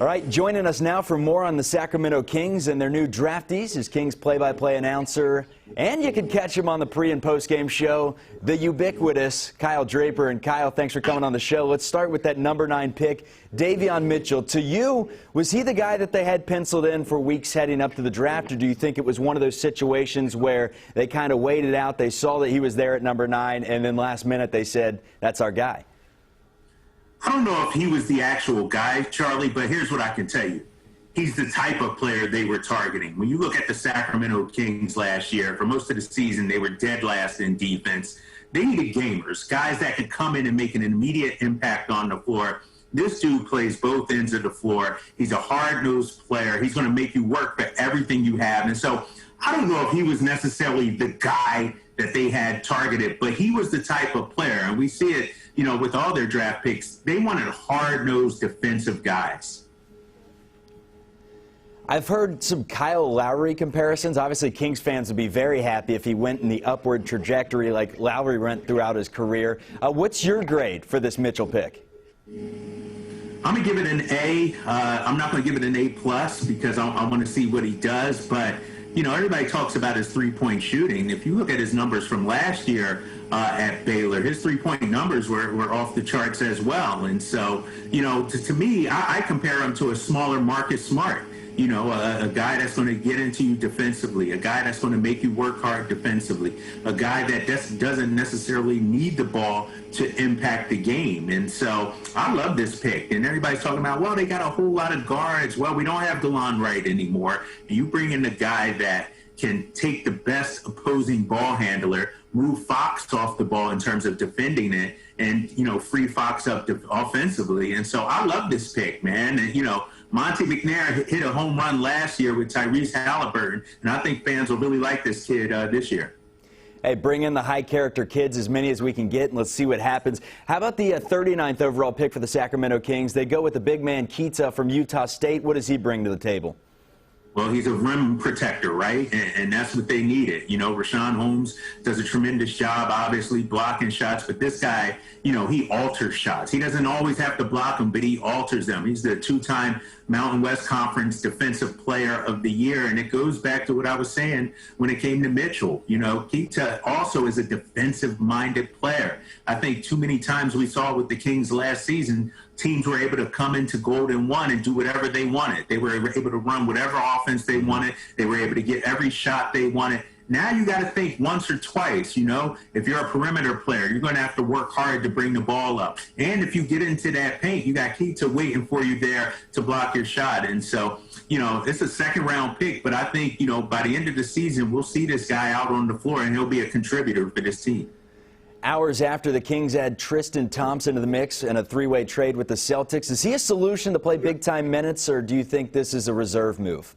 All right, joining us now for more on the Sacramento Kings and their new draftees is Kings play-by-play announcer, and you can catch him on the pre- and post-game show, the ubiquitous Kyle Draper. And Kyle, thanks for coming on the show. Let's start with that number 9 pick, Davion Mitchell. To you, was he the guy that they had penciled in for weeks heading up to the draft, or do you think it was one of those situations where they kind of waited out, they saw that he was there at number 9, and then last minute they said, that's our guy? I don't know if he was the actual guy, Charlie, but here's what I can tell you. He's the type of player they were targeting. When you look at the Sacramento Kings last year, for most of the season, they were dead last in defense. They needed gamers, guys that could come in and make an immediate impact on the floor. This dude plays both ends of the floor. He's a hard-nosed player. He's going to make you work for everything you have. And so I don't know if he was necessarily the guy that they had targeted, but he was the type of player. And we see it, you know, with all their draft picks. They wanted hard-nosed defensive guys. I've heard some Kyle Lowry comparisons. Obviously, Kings fans would be very happy if he went in the upward trajectory like Lowry went throughout his career. What's your grade for this Mitchell pick? I'm going to give it an A. I'm not going to give it an A+ because I want to see what he does. But, you know, everybody talks about his three-point shooting. If you look at his numbers from last year at Baylor, his three-point numbers were off the charts as well. And so, you know, to me, I compare him to a smaller Marcus Smart. You know, a guy that's going to get into you defensively, a guy that's going to make you work hard defensively, a guy that doesn't necessarily need the ball to impact the game. And so I love this pick. And everybody's talking about, well, they got a whole lot of guards. Well, we don't have DeLon Wright anymore. You bring in a guy that can take the best opposing ball handler, move Fox off the ball in terms of defending it, and, you know, free Fox up offensively. And so I love this pick, man. And, you know, Monte McNair hit a home run last year with Tyrese Halliburton, and I think fans will really like this kid this year. Hey, bring in the high-character kids, as many as we can get, and let's see what happens. How about the 39th overall pick for the Sacramento Kings? They go with the big man Keita from Utah State. What does he bring to the table? Well, he's a rim protector, right? And that's what they needed. You know, Richaun Holmes does a tremendous job, obviously, blocking shots. But this guy, you know, he alters shots. He doesn't always have to block them, but he alters them. He's the 2-time Mountain West Conference Defensive Player of the Year. And it goes back to what I was saying when it came to Mitchell. You know, Keita also is a defensive-minded player. I think too many times we saw with the Kings last season, teams were able to come into Golden One and do whatever they wanted. They were able to run whatever offense they wanted. They were able to get every shot they wanted. Now you got to think once or twice, you know. If you're a perimeter player, you're going to have to work hard to bring the ball up. And if you get into that paint, you got Keita waiting for you there to block your shot. And so, you know, it's a second-round pick, but I think, you know, by the end of the season, we'll see this guy out on the floor, and he'll be a contributor for this team. Hours after the Kings add Tristan Thompson to the mix in a three-way trade with the Celtics, is he a solution to play big-time minutes, or do you think this is a reserve move?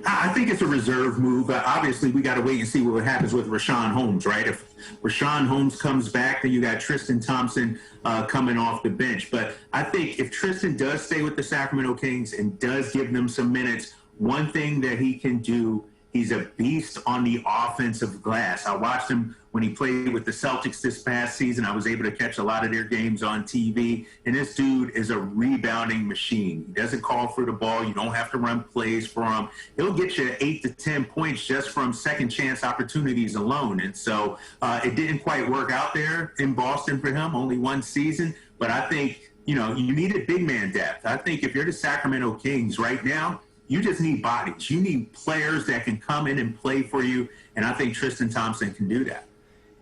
I think it's a reserve move. Obviously, we got to wait and see what happens with Richaun Holmes, right? If Richaun Holmes comes back, then you got Tristan Thompson coming off the bench. But I think if Tristan does stay with the Sacramento Kings and does give them some minutes, one thing that he can do, he's a beast on the offensive glass. I watched him when he played with the Celtics this past season. I was able to catch a lot of their games on TV. And this dude is a rebounding machine. He doesn't call for the ball. You don't have to run plays for him. He'll get you 8 to 10 points just from second chance opportunities alone. And so it didn't quite work out there in Boston for him, only one season. But I think, you know, you needed big man depth. I think if you're the Sacramento Kings right now, you just need bodies. You need players that can come in and play for you, and I think Tristan Thompson can do that.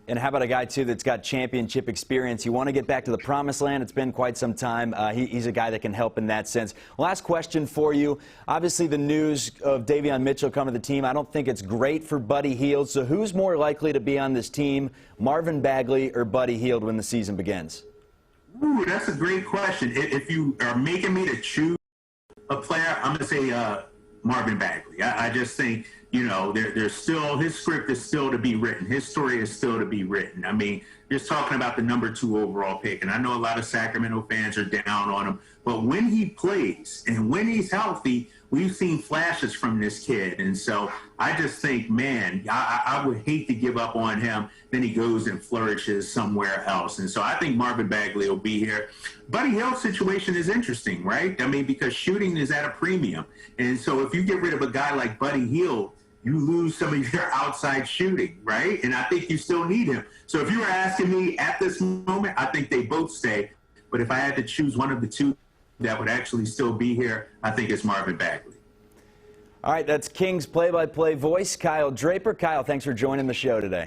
And how about a guy, too, that's got championship experience? You want to get back to the promised land. It's been quite some time. He's a guy that can help in that sense. Last question for you. Obviously, the news of Davion Mitchell coming to the team, I don't think it's great for Buddy Hield. So who's more likely to be on this team, Marvin Bagley or Buddy Hield, when the season begins? Ooh, that's a great question. If you are making me to choose a player, I'm going to say Marvin Bagley. I just think, you know, there's still, his script is still to be written. His story is still to be written. I mean, just talking about the number 2 overall pick, and I know a lot of Sacramento fans are down on him, But when he plays and when he's healthy, we've seen flashes from this kid. And so I just think, man, I would hate to give up on him. Then he goes and flourishes somewhere else. And so I think Marvin Bagley will be here. Buddy Hield's situation is interesting, right? I mean, because shooting is at a premium. And so if you get rid of a guy like Buddy Hield, you lose some of your outside shooting, right? And I think you still need him. So if you were asking me at this moment, I think they both stay. But if I had to choose one of the two that would actually still be here, I think it's Marvin Bagley. All right, that's Kings play-by-play voice, Kyle Draper. Kyle, thanks for joining the show today.